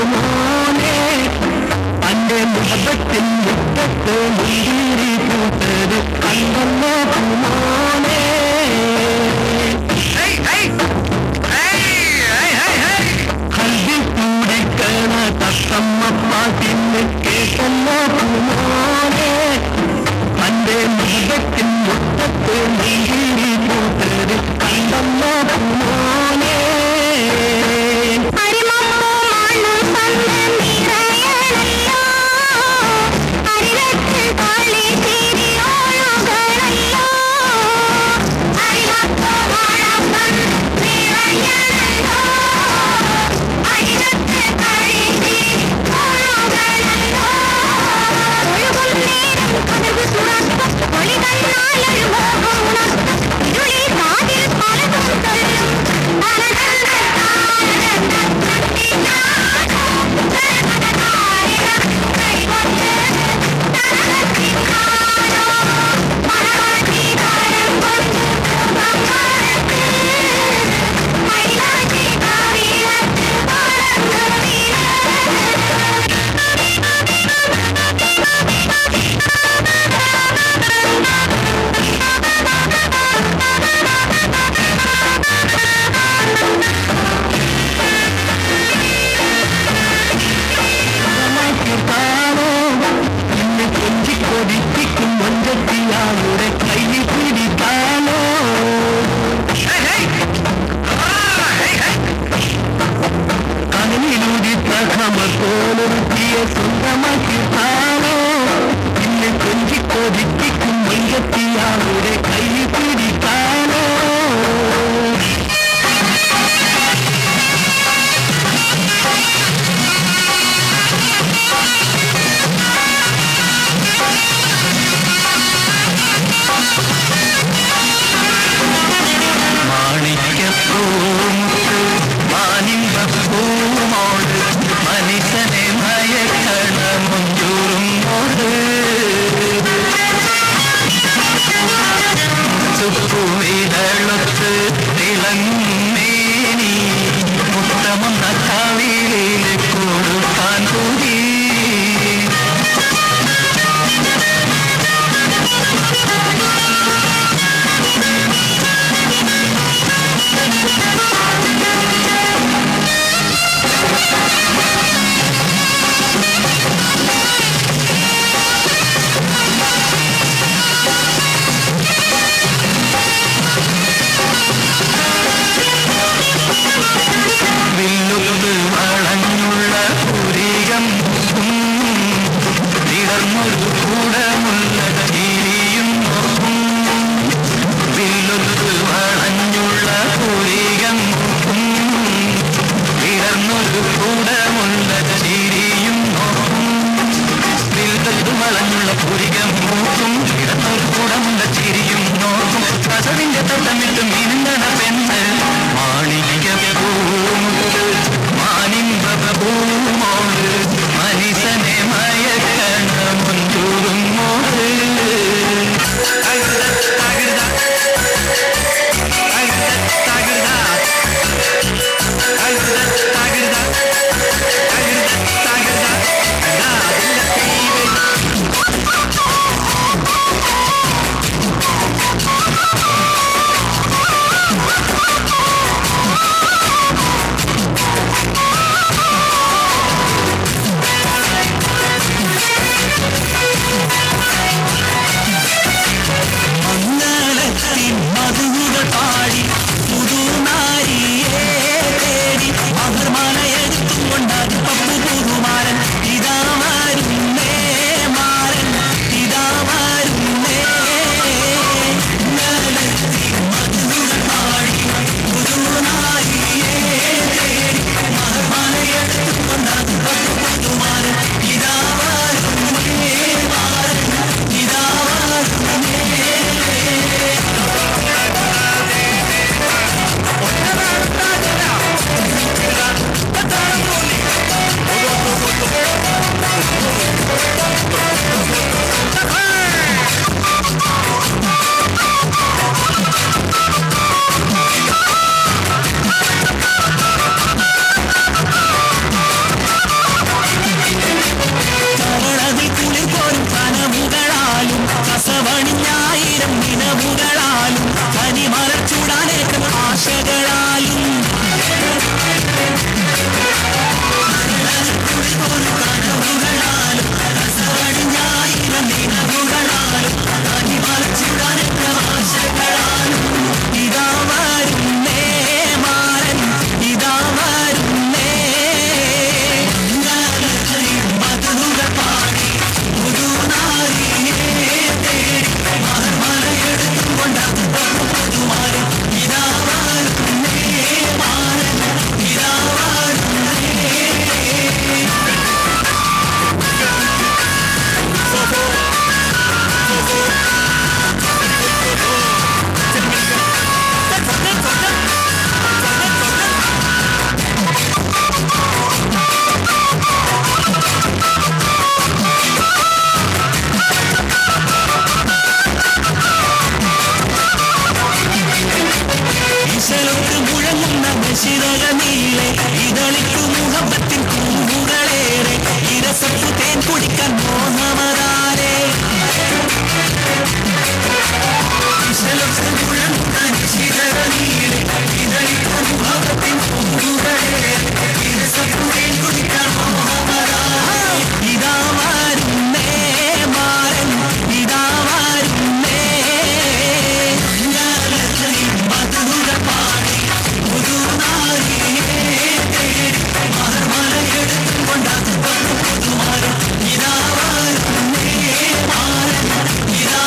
പൂമോനെ തന്റെ മുഖത്തിൽ മുറ്റത്ത് മുന്തിരി പൂത്തത് കണ്ടല്ലോ പൂമോനെ കൽവി കൂടിക്കണ തത്തമ്മ പാട്ടിന് കേട്ടല്ലോ പൂമോനെ തന്റെ മുഖത്തിൽ മുറ്റത്ത് മുന്തിരി പൂത്തത് കണ്ടല്ലോ പൂമോനെ കുടിക്കാൻ മോഹമതാലേ ഇതാ വരുന്നേ മാരൻ ഇതാ വരുന്നേ മധുര പാടി പുതുനാരിയെ മലയെടുത്തും കൊണ്ടാകും പുതുമാരൻ ഇതാ വരുന്നേ മാരൻ ഇതാ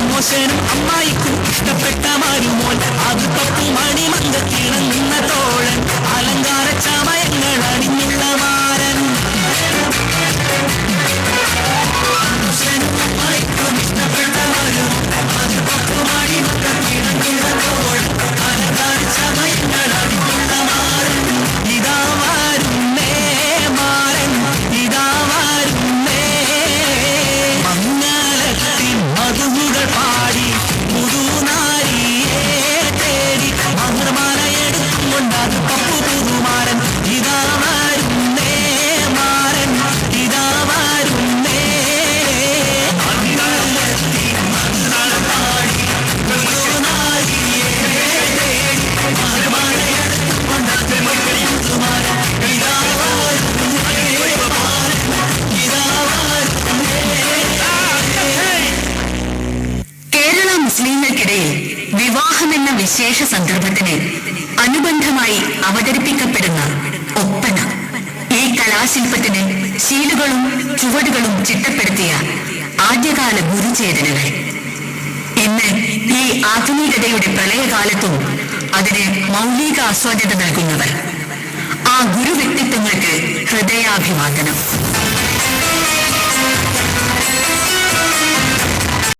മോശനും അമ്മായിക്കും ഇഷ്ടപ്പെട്ട മരുമോൻ അത് പപ്പു മണിമന്ത കിണങ്ങുന്ന തോഴൻ അലങ്കാര ചമയങ്ങൾ അണിഞ്ഞുള്ള മാരൻ മോശനും അമ്മായിക്കും ഇഷ്ടപ്പെട്ട മരുമോൻ അത് പപ്പു മണിമന്ത കിണങ്ങുന്ന തോഴൻ അലങ്കാര ചമയങ്ങൾ അണിഞ്ഞുള്ള മാരൻ ഇതാ വരുന്നേ മാരൻ ഇതാ വരുന്നേ മംഗളത്തിൻ മധുകൾ പാടി പുതുനാരിയെ തേടി മധുരമാലയെടുക്കും കൊണ്ടാത് പപ്പു പുതുമാരൻ ഇതാ വരുന്നേ മാരൻ ഇതാ വരുന്നേ മംഗളത്തിൻ മധുകൾ പാടി പുതുനാരിയെ തേടി മധുരമാലയെടുക്കും കൊണ്ടാത് പപ്പു പുതുമാരൻ ഇതാ വരുന്നേ മാരൻ ഇതാ വരുന്നേ. കേരള മുസ്ലിങ്ങൾക്കിടയിൽ വിവാഹമെന്ന വിശേഷ സന്ദർഭത്തിന് അനുബന്ധമായി അവതരിപ്പിക്കപ്പെടുന്ന ഒപ്പന ഈ കലാശില്പത്തിന് ശീലുകളും ചുവടുകളും ചിട്ടപ്പെടുത്തിയ ആദ്യകാല ഗുരുചേതനകൾ ഇന്ന് ഈ ആധുനികതയുടെ പ്രളയകാലത്തും അതിന് മൗലിക ആസ്വാദ്യത നൽകുന്നവർ ആ ഗുരു വ്യക്തിത്വങ്ങൾക്ക് ഹൃദയാഭിവാദനം.